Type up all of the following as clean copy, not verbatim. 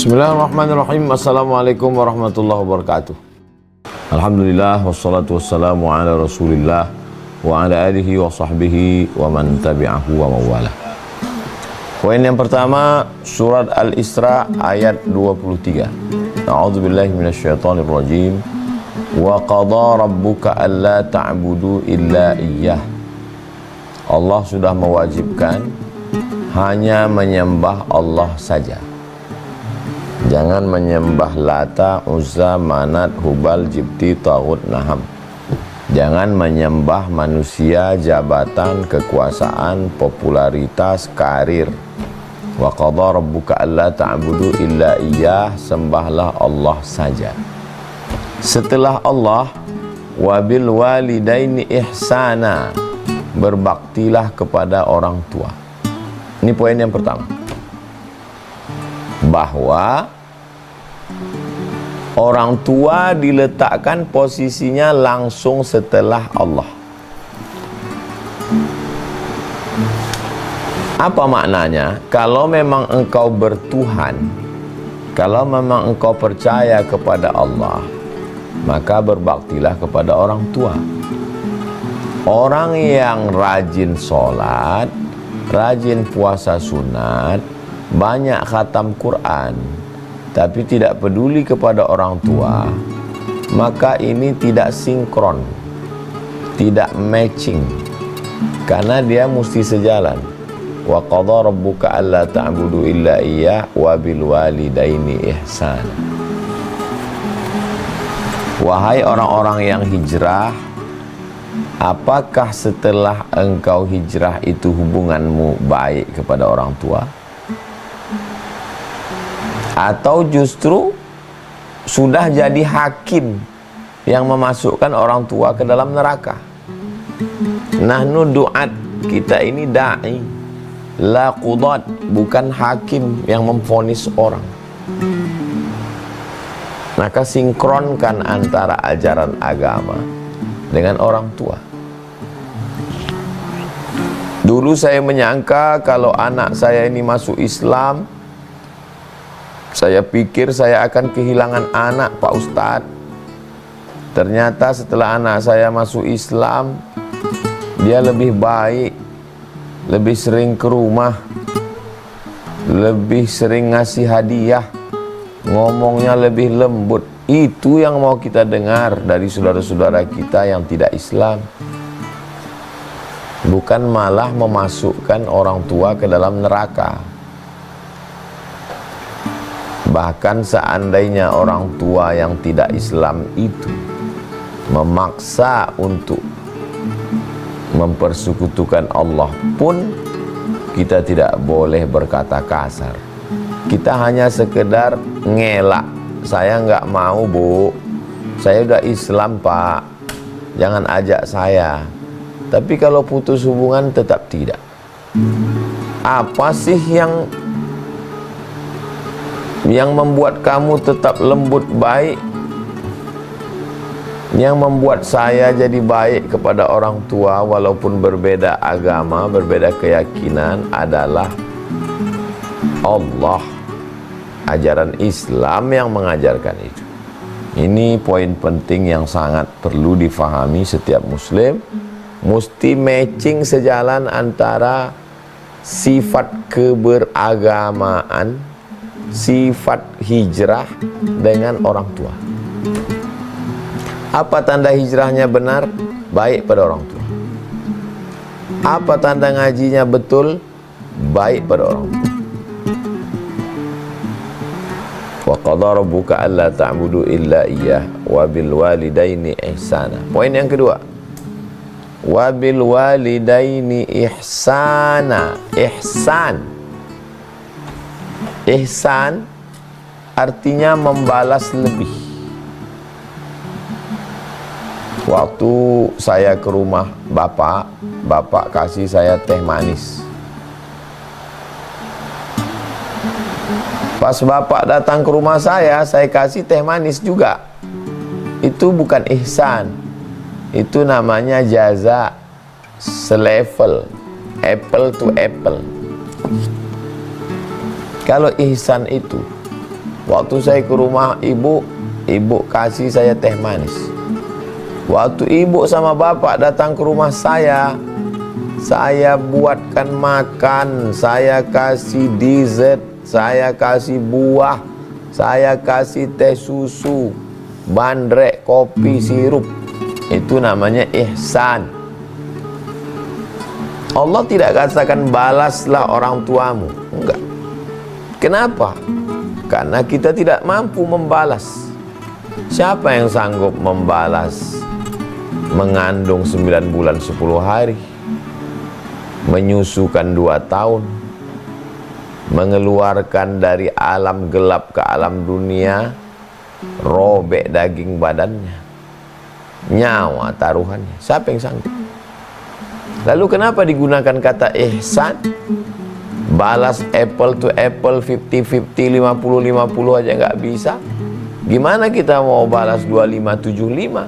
Bismillahirrahmanirrahim. Assalamualaikum warahmatullahi wabarakatuh. Alhamdulillah wassalatu wassalamu ala Rasulillah wa ala alihi wa sahbihi wa man tabi'ahu wa mawala. Poin yang pertama, surat Al-Isra ayat 23. A'udzubillahi minasyaitonir rajim. Wa qada rabbuka alla ta'budu illa iyyah. Allah sudah mewajibkan hanya menyembah Allah saja. Jangan menyembah Lata, Uzza, Manat, Hubal, Jibti, Taghut, Naham. Jangan menyembah manusia, jabatan, kekuasaan, popularitas, karir. Wa qadha rabbuka alla ta'budu illa iyyah. Sembahlah Allah saja. Setelah Allah, wabil walidaini ihsana. Berbaktilah kepada orang tua. Ini poin yang pertama. Bahwa orang tua diletakkan posisinya langsung setelah Allah. Apa maknanya? Kalau memang engkau bertuhan, kalau memang engkau percaya kepada Allah, maka berbaktilah kepada orang tua. Orang yang rajin sholat, rajin puasa sunat, banyak khatam Quran, tapi tidak peduli kepada orang tua, maka ini tidak sinkron, tidak matching, karena dia mesti sejalan. Wa qadha rabbuka alla ta'budu illa iyyah wa bil walidaini ihsana. Wahai orang-orang yang hijrah, apakah setelah engkau hijrah itu hubunganmu baik kepada orang tua? Atau justru sudah jadi hakim yang memasukkan orang tua ke dalam neraka? Nahnu du'at, kita ini da'i, la qudat, bukan hakim yang memvonis orang. Maka sinkronkan antara ajaran agama dengan orang tua. Dulu saya menyangka kalau anak saya ini masuk Islam, saya pikir saya akan kehilangan anak, Pak Ustadz. Ternyata setelah anak saya masuk Islam, dia lebih baik, lebih sering ke rumah, lebih sering ngasih hadiah, ngomongnya lebih lembut. Itu yang mau kita dengar dari saudara-saudara kita yang tidak Islam. Bukan malah memasukkan orang tua ke dalam neraka. Bahkan seandainya orang tua yang tidak Islam itu memaksa untuk mempersekutukan Allah pun, kita tidak boleh berkata kasar. Kita hanya sekedar ngelak. Saya nggak mau, Bu. Saya udah Islam, Pak. Jangan ajak saya. Tapi kalau putus hubungan tetap tidak. Apa sih yang membuat kamu tetap lembut baik, yang membuat saya jadi baik kepada orang tua walaupun berbeda agama, berbeda keyakinan, adalah Allah, ajaran Islam yang mengajarkan itu. Ini poin penting yang sangat perlu difahami setiap muslim. Mesti matching, sejalan antara sifat keberagamaan, sifat hijrah dengan orang tua. Apa tanda hijrahnya benar? Baik pada orang tua. Apa tanda ngajinya betul? Baik pada orang tua. Wa qadha rabbuka alla ta'budu illa iyyah wa bil walidaini ihsana. Poin yang kedua, wa bil walidaini ihsana. Ihsan artinya membalas lebih. Waktu saya ke rumah bapak kasih saya teh manis. Pas bapak datang ke rumah saya kasih teh manis juga. Itu bukan ihsan. Itu namanya jaza selevel, apple to apple. Kalau ihsan itu Waktu saya ke rumah ibu, ibu kasih saya teh manis. Waktu ibu sama bapak datang ke rumah saya buatkan makan, saya kasih dessert, saya kasih buah, saya kasih teh susu, bandrek, kopi, sirup. Itu namanya ihsan. Allah tidak katakan balaslah orang tuamu. Enggak. Kenapa? Karena kita tidak mampu membalas. Siapa yang sanggup membalas mengandung 9 bulan 10 hari, menyusukan 2 tahun, mengeluarkan dari alam gelap ke alam dunia, robek daging badannya, nyawa taruhannya? Siapa yang sanggup? Lalu kenapa digunakan kata ihsan? Balas apple to apple, 50-50, 50-50 aja nggak bisa. Gimana kita mau balas 25-75?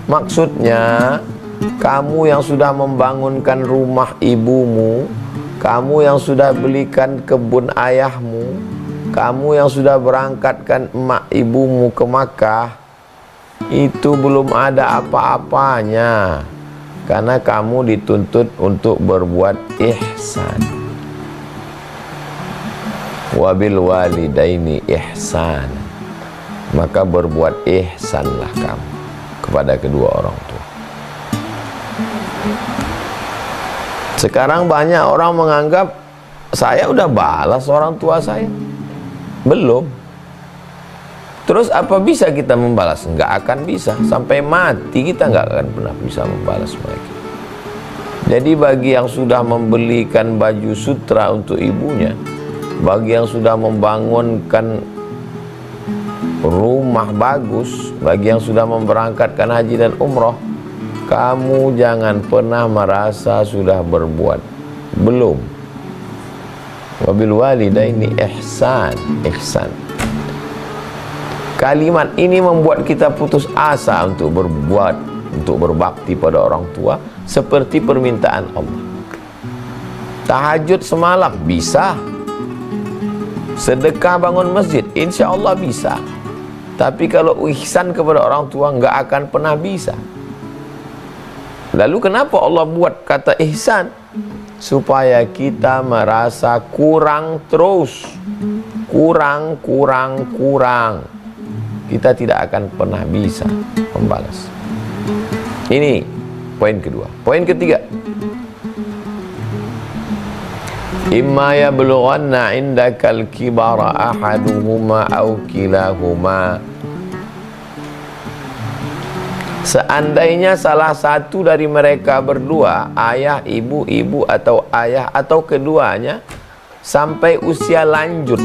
Maksudnya, kamu yang sudah membangunkan rumah ibumu, kamu yang sudah belikan kebun ayahmu, kamu yang sudah berangkatkan emak ibumu ke Makkah, itu belum ada apa-apanya. Karena kamu dituntut untuk berbuat ihsan. Wabil walidaini ihsan. Maka berbuat ihsanlah kamu kepada kedua orang tua. Sekarang banyak orang menganggap saya udah balas orang tua saya. Belum. Terus apa bisa kita membalas? Nggak akan bisa. Sampai mati kita nggak akan pernah bisa membalas mereka. Jadi bagi yang sudah membelikan baju sutra untuk ibunya, bagi yang sudah membangunkan rumah bagus, bagi yang sudah memberangkatkan haji dan umroh, kamu jangan pernah merasa sudah berbuat. Belum. Wabil walidaini ihsan. Ihsan. Kalimat ini membuat kita putus asa untuk berbuat, untuk berbakti pada orang tua seperti permintaan Allah. Tahajud semalam bisa. Sedekah bangun masjid insya Allah bisa. Tapi kalau ihsan kepada orang tua nggak akan pernah bisa. Lalu kenapa Allah buat kata ihsan? Supaya kita merasa kurang terus. Kurang. Kita tidak akan pernah bisa membalas. Ini poin kedua. Poin ketiga, imma yablughanna indakal kibara ahaduhuma aw kilahuma. Seandainya salah satu dari mereka berdua, ayah, ibu, ibu atau ayah atau keduanya sampai usia lanjut.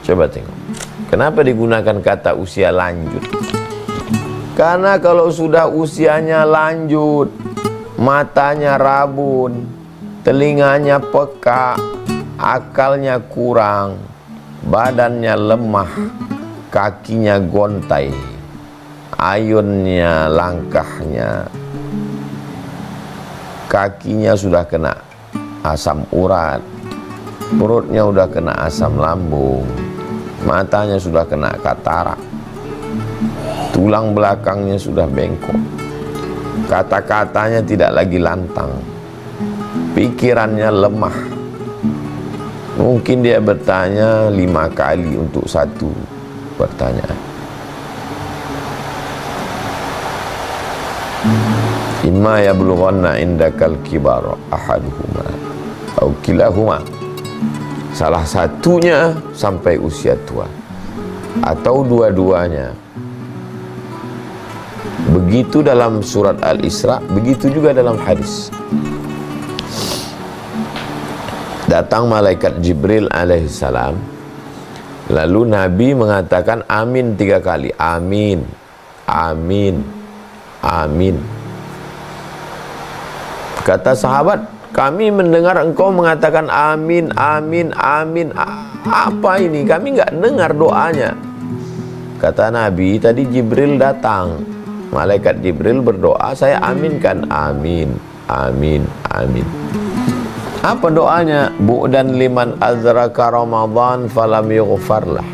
Coba tengok. Kenapa digunakan kata usia lanjut? Karena kalau sudah usianya lanjut, matanya rabun, telinganya peka, akalnya kurang, badannya lemah, kakinya gontai, ayunnya, langkahnya, kakinya sudah kena asam urat, perutnya sudah kena asam lambung, matanya sudah kena katarak, tulang belakangnya sudah bengkok, kata-katanya tidak lagi lantang, pikirannya lemah. Mungkin dia bertanya 5 kali untuk satu pertanyaan. Imma yablughanna indakal kibara ahaduhuma aw kilahuma. Salah satunya sampai usia tua atau dua-duanya. Begitu dalam surat Al-Isra, begitu juga dalam hadis. Datang malaikat Jibril alaihissalam, lalu Nabi mengatakan amin 3 kali. Amin, amin, amin. Kata sahabat, kami mendengar engkau mengatakan amin, amin, amin. Apa ini? Kami nggak dengar doanya. Kata Nabi, tadi Jibril datang. Malaikat Jibril berdoa, saya aminkan. Amin, amin, amin. Apa doanya? Bu'dan liman adraka Ramadan falam yughfarlah.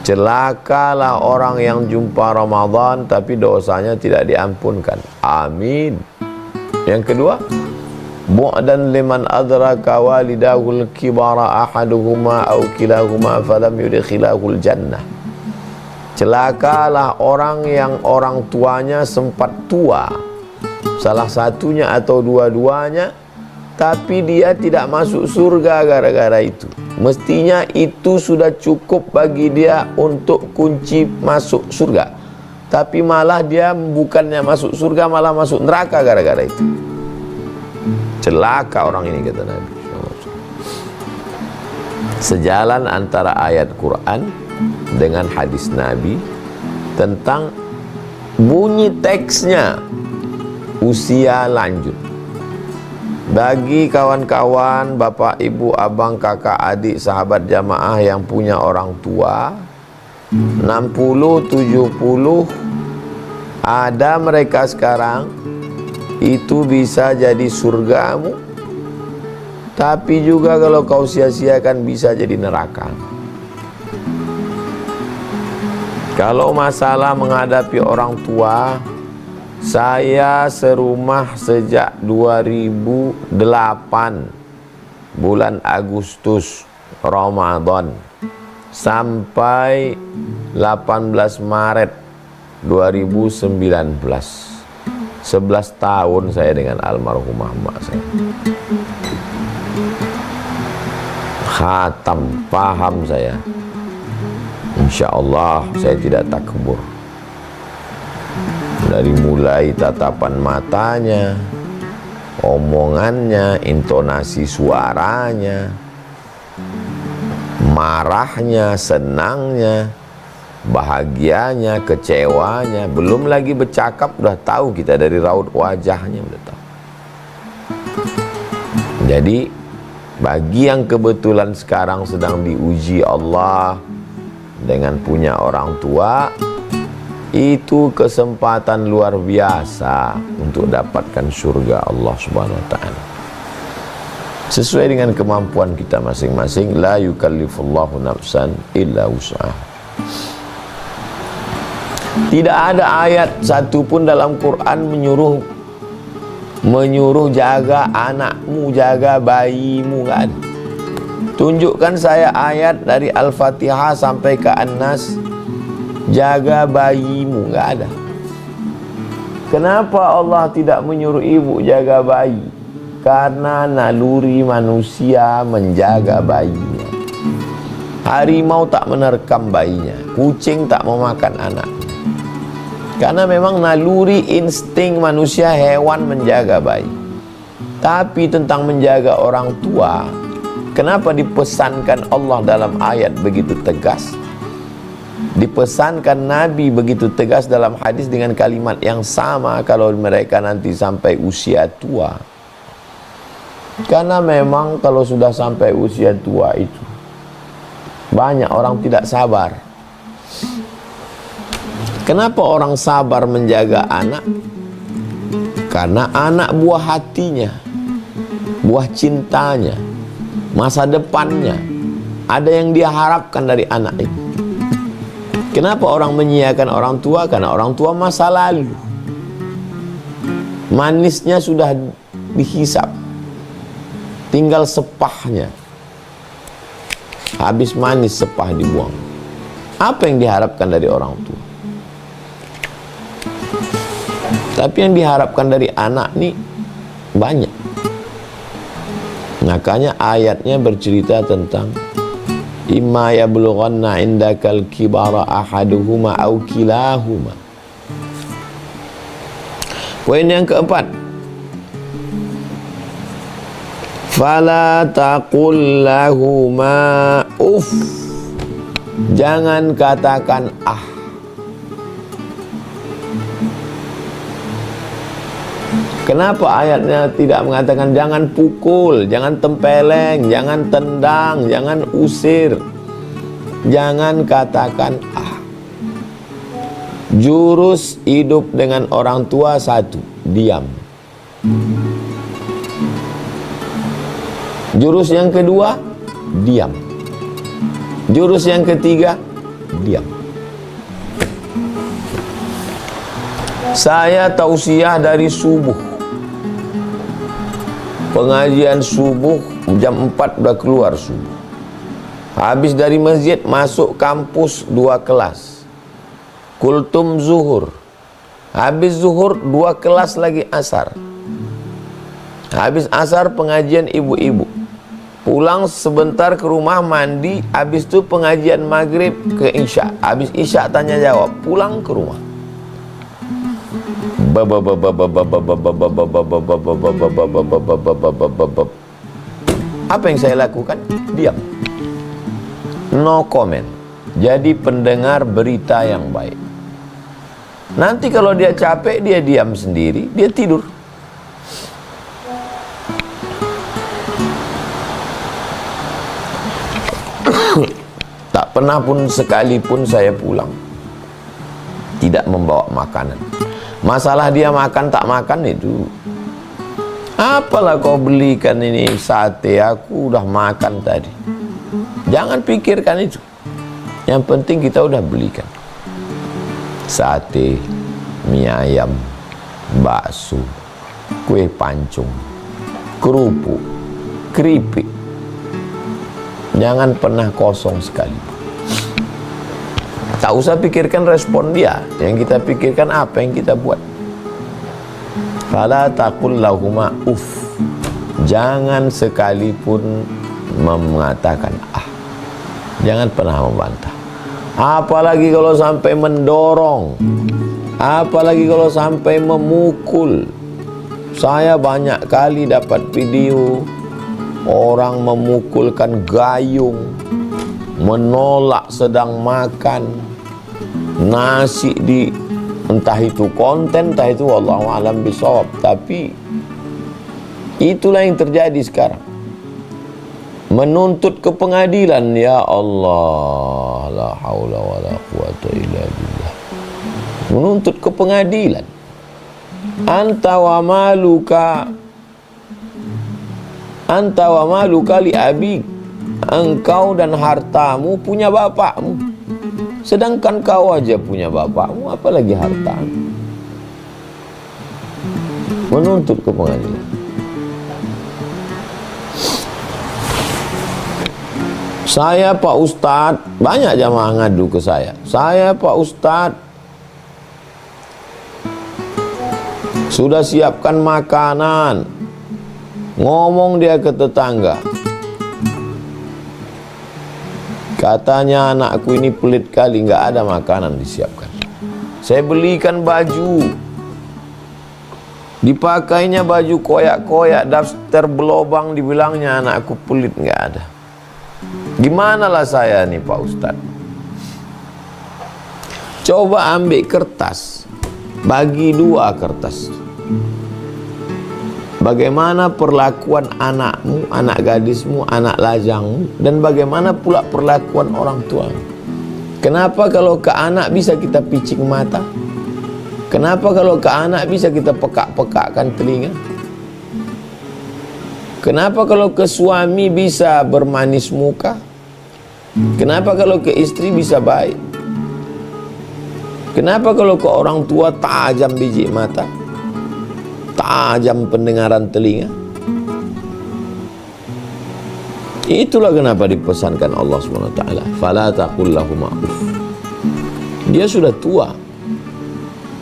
Celakalah orang yang jumpa Ramadan tapi dosanya tidak diampunkan. Amin. Yang kedua, bu'dan liman adraka walidahul kibara ahaduhuma aw kilahuma falam yudkhilahul jannah. Celakalah orang yang orang tuanya sempat tua, salah satunya atau dua-duanya, tapi dia tidak masuk surga gara-gara itu. Mestinya itu sudah cukup bagi dia untuk kunci masuk surga, tapi malah dia bukannya masuk surga, malah masuk neraka gara-gara itu. Celaka orang ini, kata Nabi. Sejalan antara ayat Quran dengan hadis Nabi tentang bunyi teksnya usia lanjut. Bagi kawan-kawan, bapak, ibu, abang, kakak, adik, sahabat jamaah yang punya orang tua 60, 70, ada mereka sekarang, itu bisa jadi surgamu, tapi juga kalau kau sia-siakan bisa jadi neraka. Kalau masalah menghadapi orang tua, saya serumah sejak 2008 bulan Agustus Ramadan sampai 18 Maret 2019. 11 tahun saya dengan almarhumah mak saya. Khatam, paham saya. Insya Allah saya tidak takbur. Dari mulai tatapan matanya, omongannya, intonasi suaranya, marahnya, senangnya, bahagianya, kecewanya, belum lagi bercakap udah tahu kita, dari raut wajahnya udah tahu. Jadi bagi yang kebetulan sekarang sedang diuji Allah dengan punya orang tua, itu kesempatan luar biasa untuk dapatkan surga Allah Subhanahu wa taala. Sesuai dengan kemampuan kita masing-masing, la yukallifullahu nafsan illa wus'aha. Tidak ada ayat satu pun dalam Quran menyuruh jaga anakmu, jaga bayimu, enggak ada. Tunjukkan saya ayat dari Al-Fatihah sampai ke An-Nas, jaga bayimu, enggak ada. Kenapa Allah tidak menyuruh ibu jaga bayi? Karena naluri manusia menjaga bayinya. Harimau tak menerkam bayinya, kucing tak mau makan anaknya. Karena memang naluri insting manusia hewan menjaga bayi. Tapi tentang menjaga orang tua, kenapa dipesankan Allah dalam ayat begitu tegas? Dipesankan Nabi begitu tegas dalam hadis dengan kalimat yang sama kalau mereka nanti sampai usia tua. Karena memang kalau sudah sampai usia tua itu banyak orang tidak sabar. Kenapa orang sabar menjaga anak? Karena anak buah hatinya, buah cintanya, masa depannya, ada yang dia harapkan dari anak itu. Kenapa orang menyiakan orang tua? Karena orang tua masa lalu, manisnya sudah dihisap, tinggal sepahnya. Habis manis, sepah dibuang. Apa yang diharapkan dari orang tua? Tapi yang diharapkan dari anak nih banyak. Makanya ayatnya bercerita tentang imma yablughanna indakal kibara ahaduhuma aw kilahuma. Poin yang keempat, fala taqul lahuma uff. Jangan katakan ah. Kenapa ayatnya tidak mengatakan jangan pukul, jangan tempeleng, jangan tendang, jangan usir, jangan katakan ah. Jurus hidup dengan orang tua satu, diam. Jurus yang kedua, diam. Jurus yang ketiga, diam. Saya tausiah dari subuh. Pengajian subuh jam 4 udah keluar subuh. Habis dari masjid masuk kampus 2 kelas. Kultum zuhur. Habis zuhur 2 kelas lagi asar. Habis asar pengajian ibu-ibu. Pulang sebentar ke rumah mandi. Habis itu pengajian maghrib ke isya. Habis isya tanya jawab. Pulang ke rumah. Apa yang saya lakukan? Diam. No comment. Jadi pendengar berita yang baik. Nanti kalau dia capek, dia diam sendiri, dia tidur. Tak pernah pun sekalipun saya pulang tidak membawa makanan. Masalah dia makan tak makan itu, apalah kau belikan ini sate, aku udah makan tadi. Jangan pikirkan itu. Yang penting kita udah belikan sate, mie ayam, bakso, kue pancung, kerupuk, keripik. Jangan pernah kosong sekali. Tak usah pikirkan respon dia. Yang kita pikirkan apa yang kita buat. Fala taqul lahuma uff. Jangan sekalipun mengatakan ah. Jangan pernah membantah. Apalagi kalau sampai mendorong. Apalagi kalau sampai memukul. Saya banyak kali dapat video orang memukulkan gayung, menolak sedang makan nasi di, entah itu konten, entah itu wallahu alam bisawab. Tapi itulah yang terjadi sekarang. Menuntut ke pengadilan, ya Allah, la haula wala quwata illa billah. Menuntut ke pengadilan. Anta wa maluka li abik. Engkau dan hartamu punya bapakmu. Sedangkan kau aja punya bapakmu, apalagi hartamu. Menuntut ke pengadilan. Saya Pak Ustadz, banyak jamaah ngadu ke saya. Saya Pak Ustadz, sudah siapkan makanan. Ngomong dia ke tetangga. Katanya anakku ini pelit kali, nggak ada makanan disiapkan. Saya belikan baju, dipakainya baju koyak-koyak, daftar belobang, dibilangnya anakku pelit, nggak ada. Gimana lah saya nih Pak Ustadz? Coba ambil kertas, bagi 2 kertas. Bagaimana perlakuan anakmu, anak gadismu, anak lajangmu, dan bagaimana pula perlakuan orang tua. Kenapa kalau ke anak bisa kita picing mata? Kenapa kalau ke anak bisa kita pekak-pekakkan telinga? Kenapa kalau ke suami bisa bermanis muka? Kenapa kalau ke istri bisa baik? Kenapa kalau ke orang tua tajam biji mata, tajam pendengaran telinga? Itulah kenapa dipesankan Allah SWT, fala taqul lahuma uff. Dia sudah tua,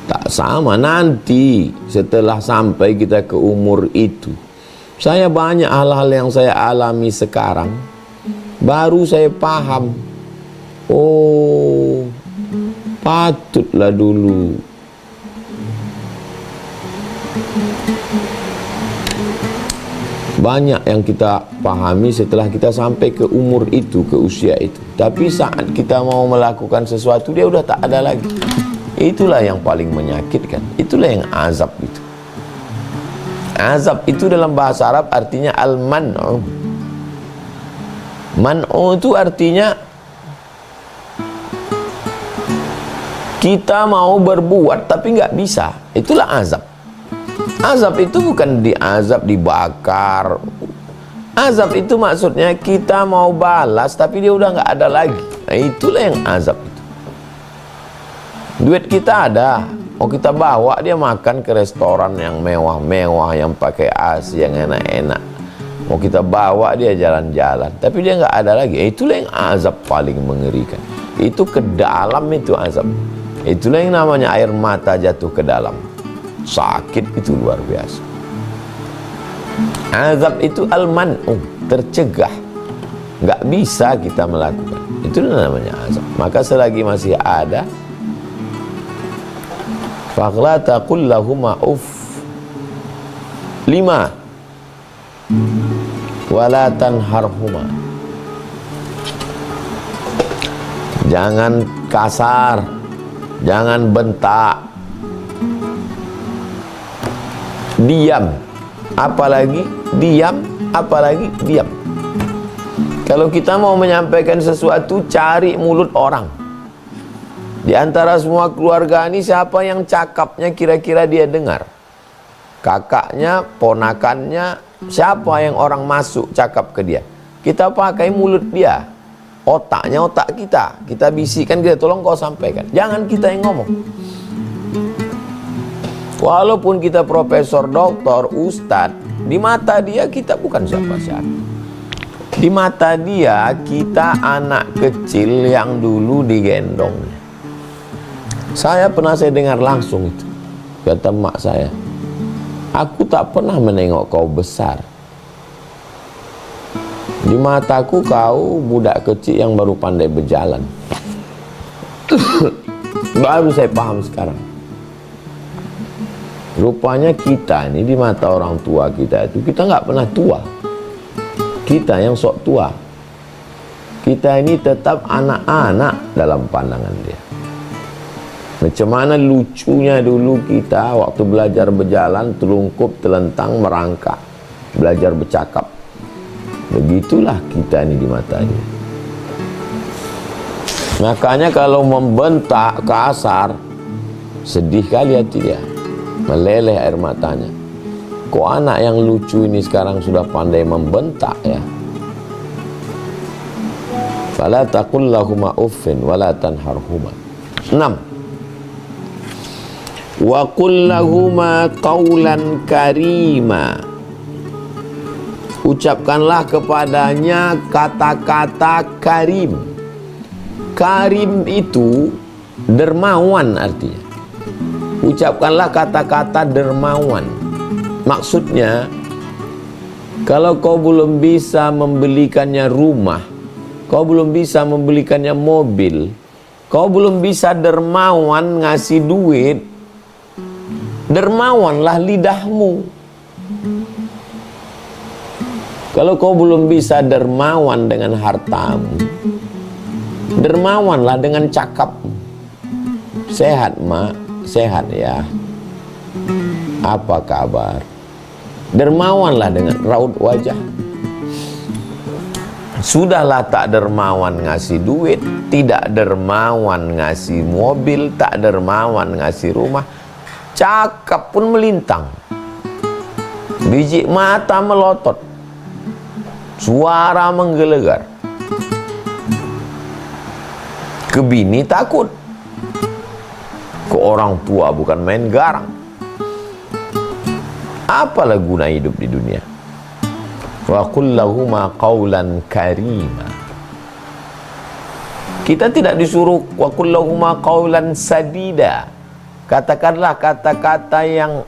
tak sama nanti setelah sampai kita ke umur itu. Saya banyak hal-hal yang saya alami sekarang, baru saya paham. Oh, patutlah dulu banyak yang kita pahami setelah kita sampai ke umur itu, ke usia itu. Tapi saat kita mau melakukan sesuatu, dia udah tak ada lagi. Itulah yang paling menyakitkan. Itulah yang azab itu. Azab itu dalam bahasa Arab artinya al-man'u. Man'u itu artinya kita mau berbuat tapi nggak bisa. Itulah azab. Azab itu bukan diazab, dibakar, Azab itu maksudnya kita mau balas tapi dia udah nggak ada lagi. Nah, itulah yang azab itu. Duit kita ada, mau kita bawa dia makan ke restoran yang mewah-mewah, yang pakai AC yang enak-enak. Mau kita bawa dia jalan-jalan, tapi dia nggak ada lagi. Itulah yang azab paling mengerikan. Itu ke dalam itu azab. Itulah yang namanya air mata jatuh ke dalam. Sakit itu luar biasa. Azab itu al-man'u, tercegah, nggak bisa kita melakukan. Itu namanya azab. Maka selagi masih ada, faqla taqul lahuma uff. 5. Wala tanharhuma. Jangan kasar, jangan bentak, diam. Apalagi diam, apalagi diam. Kalau kita mau menyampaikan sesuatu, cari mulut orang. Di antara semua keluarga ini, siapa yang cakapnya kira-kira dia dengar? Kakaknya, ponakannya, siapa yang orang masuk cakap ke dia? Kita pakai mulut dia, otaknya otak kita. Kita bisikan, kita tolong kau sampaikan. Jangan kita yang ngomong. Walaupun kita profesor, doktor, ustadz, di mata dia kita bukan siapa-siapa. Di mata dia kita anak kecil yang dulu digendongnya. Saya dengar langsung itu. Kata mak saya, aku tak pernah menengok kau besar. Di mataku kau budak kecil yang baru pandai berjalan. Baru saya paham sekarang. Rupanya kita ini di mata orang tua kita itu, kita nggak pernah tua. Kita yang sok tua. Kita ini tetap anak-anak dalam pandangan dia. Macam mana lucunya dulu kita waktu belajar berjalan, telungkup, telentang, merangkak, belajar bercakap. Begitulah kita ini di mata dia. Makanya kalau membentak kasar, sedih kali hati dia, meleleh air matanya. Kok anak yang lucu ini sekarang sudah pandai membentak ya? Fala taqul lahuma uffin wala tanharhuma. 6. Wa qul lahuma qawlan karima. Ucapkanlah kepadanya kata-kata karim. Karim itu dermawan artinya. Ucapkanlah kata-kata dermawan. Maksudnya, kalau kau belum bisa membelikannya rumah, kau belum bisa membelikannya mobil, kau belum bisa dermawan ngasih duit, dermawanlah lidahmu. Kalau kau belum bisa dermawan dengan hartamu, dermawanlah dengan cakapmu. Sehat mak, sehat ya. Apa kabar? Dermawanlah dengan raut wajah. Sudahlah tak dermawan ngasih duit, tidak dermawan ngasih mobil, tak dermawan ngasih rumah, cakap pun melintang, biji mata melotot, suara menggelegar, ke bini takut, ke orang tua bukan main garang. Apalah guna hidup di dunia? Wa qul lahuma qawlan karima. Kita tidak disuruh wa qul lahuma qawlan sadida. Katakanlah kata-kata yang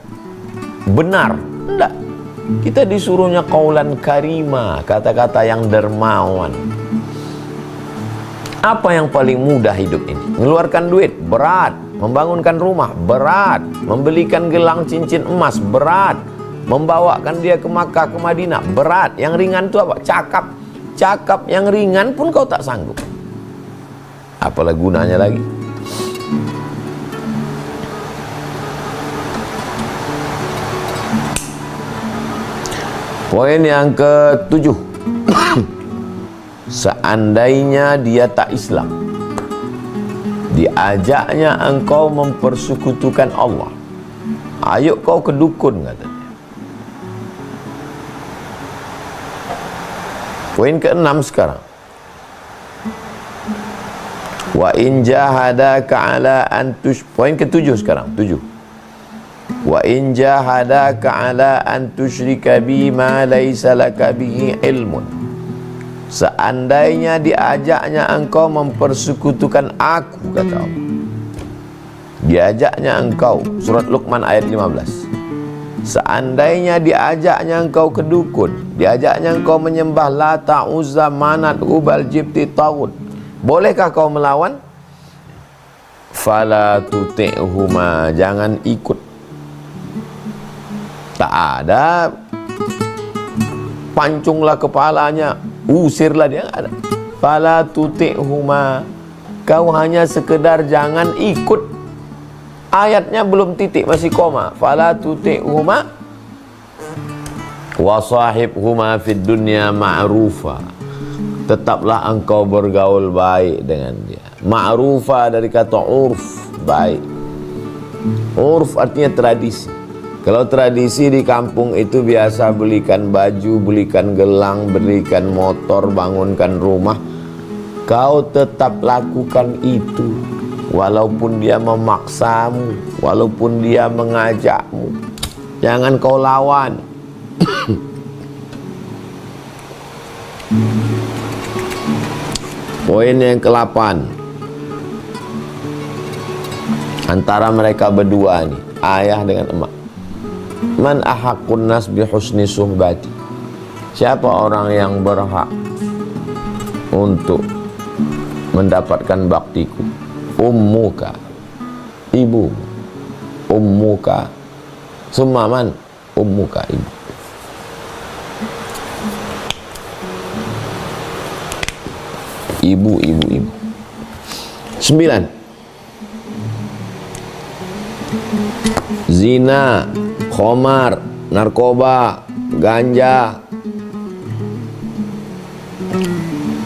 benar. Tidak. Kita disuruhnya qawlan karima, kata-kata yang dermawan. Apa yang paling mudah hidup ini? Mengeluarkan duit, berat. Membangunkan rumah, berat. Membelikan gelang cincin emas, berat. Membawakan dia ke Makkah, ke Madinah, berat. Yang ringan itu apa? Cakap. Cakap yang ringan pun kau tak sanggup. Apalah gunanya lagi? Poin yang ke-7. Seandainya dia tak Islam, diajaknya engkau mempersekutukan Allah, ayo kau ke dukun, katanya. Poin ke-6 sekarang. Wa in jahadaka ala an poin ke-7 sekarang, 7. Wa in jahadaka ala an tusyrika bima laisa laka bihi ilmun. Seandainya diajaknya engkau mempersekutukan aku, kata Allah. Diajaknya engkau, surat Luqman ayat 15. Seandainya diajaknya engkau ke dukun, diajaknya engkau menyembah Lata, Uzza, Manat, Hubal, Jibti, Taghut, bolehkah kau melawan? Fala tuti'huma, jangan ikut. Tak ada pancunglah kepalanya, usirlah dia, ada. Fala tuti'huma, kau hanya sekedar jangan ikut. Ayatnya belum titik, masih koma. Fala tuti'huma wa sahibhuma fid dunya ma'rufa. Tetaplah engkau bergaul baik dengan dia. Ma'rufa dari kata urf, baik. Urf artinya tradisi. Kalau tradisi di kampung itu biasa belikan baju, belikan gelang, belikan motor, bangunkan rumah. Kau tetap lakukan itu. Walaupun dia memaksamu, walaupun dia mengajakmu, jangan kau lawan. Poin yang ke-8, antara mereka berdua nih, ayah dengan emak. Man ahaqqun nas bi husni suhbati. Siapa orang yang berhak untuk mendapatkan baktiku? Ummuka, ibu. Ummuka, summa man? Ummuka, ibu. Ibu. 9. Zina, khamar, narkoba, ganja.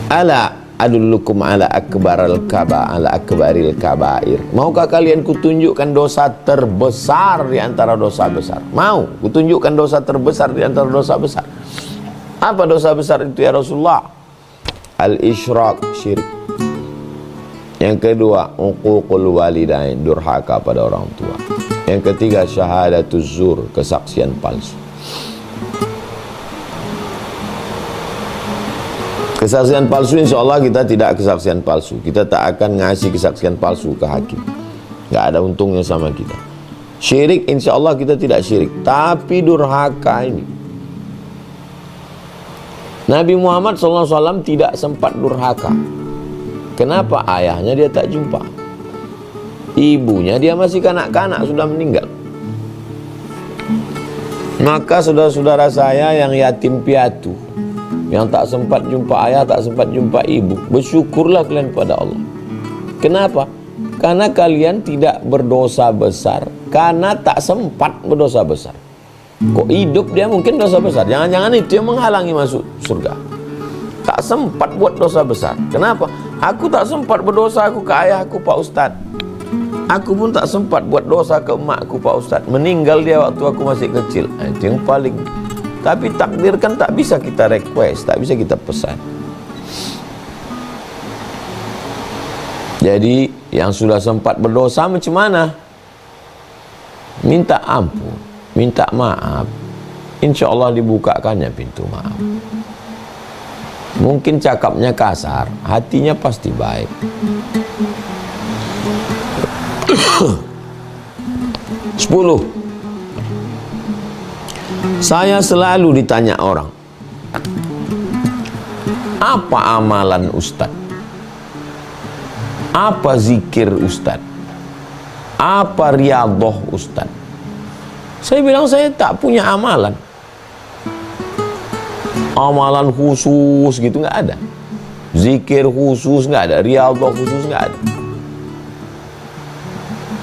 Ala adullukum ala akbaril kabair. Maukah kalian kutunjukkan dosa terbesar di antara dosa besar? Mau kutunjukkan dosa terbesar di antara dosa besar. Apa dosa besar itu ya Rasulullah? Al-isyrak, syirik. Yang kedua, uququl walidain, durhaka pada orang tua. Yang ketiga, syahadatuz zur, kesaksian palsu. Kesaksian palsu, insya Allah kita tidak kesaksian palsu. Kita tak akan ngasih kesaksian palsu ke hakim. Gak ada untungnya sama kita. Syirik, insya Allah kita tidak syirik. Tapi durhaka ini, Nabi Muhammad SAW tidak sempat durhaka. Kenapa? Ayahnya dia tak jumpa. Ibunya dia masih kanak-kanak, sudah meninggal. Maka saudara-saudara saya yang yatim piatu, yang tak sempat jumpa ayah, tak sempat jumpa ibu, bersyukurlah kalian pada Allah. Kenapa? Karena kalian tidak berdosa besar, karena tak sempat berdosa besar. Kok hidup dia mungkin dosa besar, jangan-jangan itu yang menghalangi masuk surga. Tak sempat buat dosa besar. Kenapa? Aku tak sempat berdosa aku ke ayahku Pak Ustadz. Aku pun tak sempat buat dosa ke emakku Pak Ustadz. Meninggal dia waktu aku masih kecil. Itu yang paling. Tapi takdir kan tak bisa kita request, tak bisa kita pesan. Jadi yang sudah sempat berdosa macam mana? Minta ampun, minta maaf. Insya Allah dibukakannya pintu maaf. Mungkin cakapnya kasar, hatinya pasti baik. 10. Saya selalu ditanya orang, apa amalan Ustadz? Apa zikir Ustadz? Apa riyadhah Ustadz? Saya bilang saya tak punya amalan. Amalan khusus gitu nggak ada. Zikir khusus nggak ada. Riyadhah khusus nggak ada.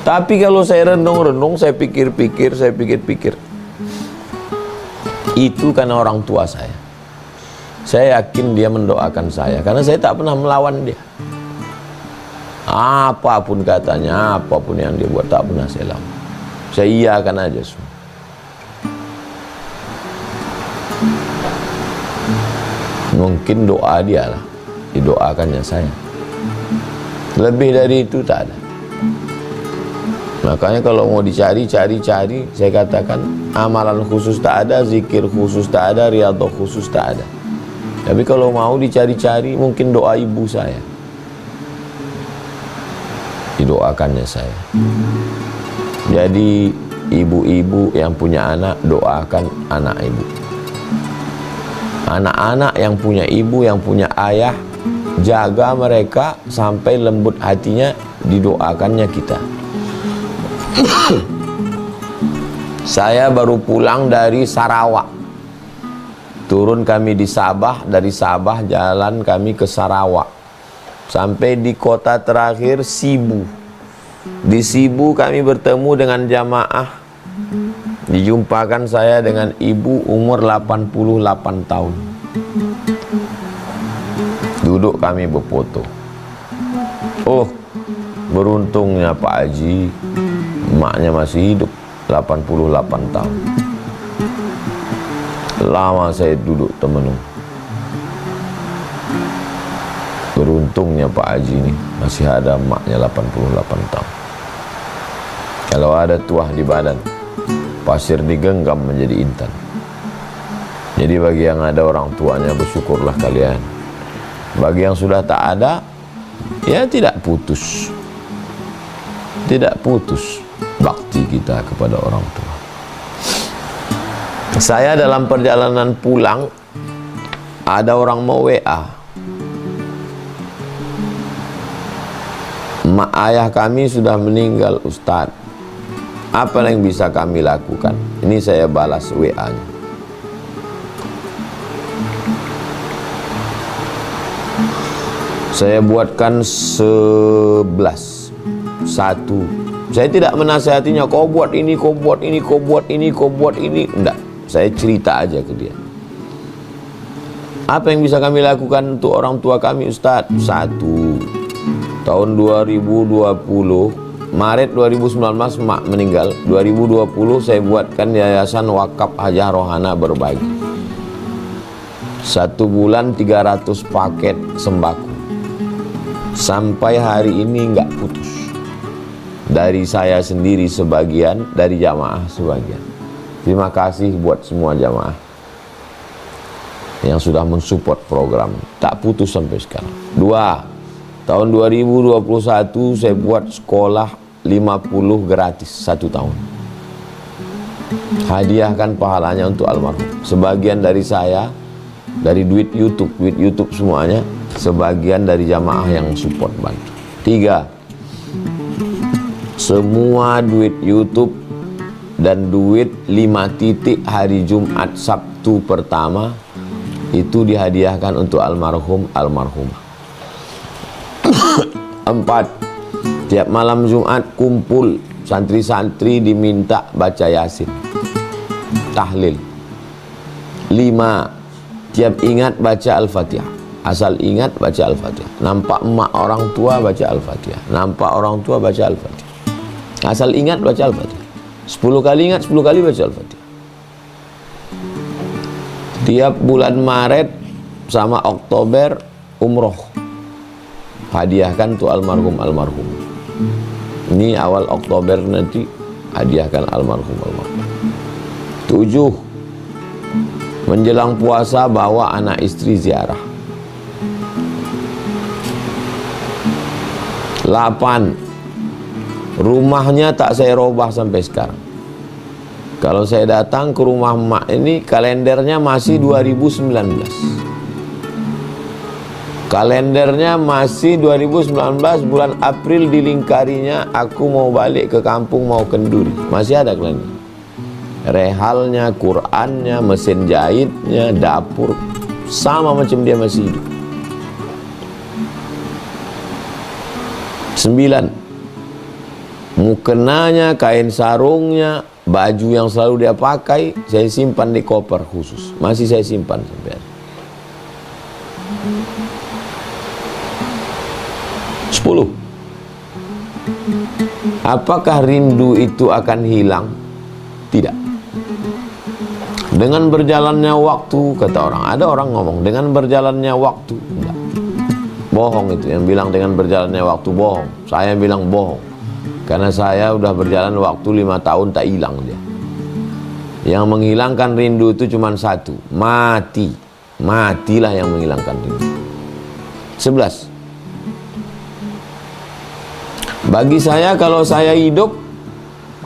Tapi kalau saya renung-renung, saya pikir-pikir, itu karena orang tua saya. Saya yakin dia mendoakan saya, karena saya tak pernah melawan dia. Apapun katanya, apapun yang dia buat, tak pernah saya lawan. Saya iyakan aja semua. Mungkin doa dia lah, didoakannya saya. Lebih dari itu tak ada. Makanya kalau mau dicari, cari, saya katakan amalan khusus tak ada, zikir khusus tak ada, riyadhah khusus tak ada. Tapi kalau mau dicari-cari, mungkin doa ibu saya, didoakannya saya. Jadi ibu-ibu yang punya anak, doakan anak ibu. Anak-anak yang punya ibu, yang punya ayah, jaga mereka sampai lembut hatinya, didoakannya kita. Saya baru pulang dari Sarawak. Turun kami di Sabah, dari Sabah jalan kami ke Sarawak. Sampai di kota terakhir Sibu. Di Sibu kami bertemu dengan jamaah. Dijumpakan saya dengan ibu umur 88 tahun. Duduk kami berfoto. Oh, beruntungnya Pak Haji, emaknya masih hidup, 88 tahun. Lama saya duduk temenung. Beruntungnya Pak Haji ini masih ada emaknya 88 tahun. Kalau ada tuah di badan, pasir digenggam menjadi intan. Jadi bagi yang ada orang tuanya, bersyukurlah kalian. Bagi yang sudah tak ada, ya tidak putus. Tidak putus bakti kita kepada orang tua. Saya dalam perjalanan pulang, ada orang mau WA. Mak ayah kami sudah meninggal Ustaz. Apa yang bisa kami lakukan? Ini saya balas WA-nya. Saya buatkan 11. Satu. Saya tidak menasihatinya, kau buat ini, kau buat ini, kau buat ini, kau buat ini. Enggak. Saya cerita aja ke dia. Apa yang bisa kami lakukan untuk orang tua kami Ustaz? Satu. Tahun 2020, Maret 2019 mak meninggal. 2020 saya buatkan yayasan wakaf Hajah Rohana Berbagi. 1 bulan 300 paket sembako. Sampai hari ini enggak putus. Dari saya sendiri sebagian, dari jamaah sebagian. Terima kasih buat semua jamaah yang sudah mensupport program. Tak putus sampai sekarang. 2. Tahun 2021 saya buat sekolah 50 gratis 1 tahun. Hadiahkan pahalanya untuk almarhum. Sebagian dari saya, dari duit YouTube semuanya. Sebagian dari jamaah yang support bantu. 3. Semua duit YouTube dan duit 5 titik hari Jumat Sabtu pertama itu dihadiahkan untuk almarhumah. 4. Tiap malam Jumat kumpul santri-santri diminta baca Yasin, tahlil. 5. Tiap ingat baca Al-Fatihah. Asal ingat baca Al-Fatihah. Nampak emak orang tua baca Al-Fatihah. Nampak orang tua baca Al-Fatihah. Asal ingat baca Al-Fatihah. 10 kali ingat, 10 kali baca Al-Fatihah. Tiap bulan Maret sama Oktober umroh. Hadiahkan tuh almarhum. Ini awal Oktober nanti hadiahkan almarhum. 7. Menjelang puasa bawa anak istri ziarah. 8. Rumahnya tak saya robah sampai sekarang. Kalau saya datang ke rumah emak ini, kalendernya masih 2019. Kalendernya masih 2019, bulan April dilingkarinya aku mau balik ke kampung, mau kenduri. Masih ada kalender. Rehalnya, Qurannya, mesin jahitnya, dapur, sama macam dia masih hidup. 9. Mukenanya, kain sarungnya, baju yang selalu dia pakai, saya simpan di koper khusus. Masih saya simpan sampai hari. 10. Apakah rindu itu akan hilang? Tidak. Dengan berjalannya waktu, kata orang, ada orang ngomong dengan berjalannya waktu. Enggak. Bohong itu, yang bilang dengan berjalannya waktu bohong. Saya bilang bohong, karena saya udah berjalan waktu 5 tahun tak hilang dia. Yang menghilangkan rindu itu cuma satu, mati. Matilah yang menghilangkan rindu. 11. Bagi saya, kalau saya hidup,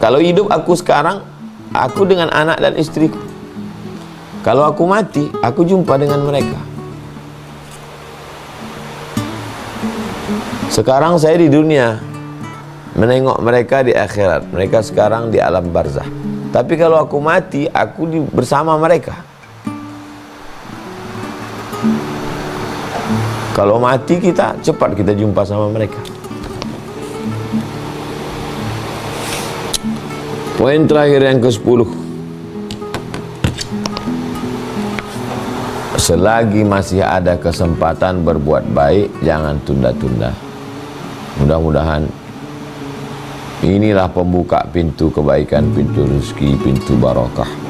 kalau hidup aku sekarang, aku dengan anak dan istriku. Kalau aku mati, aku jumpa dengan mereka. Sekarang saya di dunia, menengok mereka di akhirat. Mereka sekarang di alam barzah. Tapi kalau aku mati, aku bersama mereka. Kalau mati kita, cepat kita jumpa sama mereka. Poin terakhir yang ke-10. Selagi masih ada kesempatan berbuat baik, jangan tunda-tunda. Mudah-mudahan inilah pembuka pintu kebaikan, pintu rezeki, pintu barakah.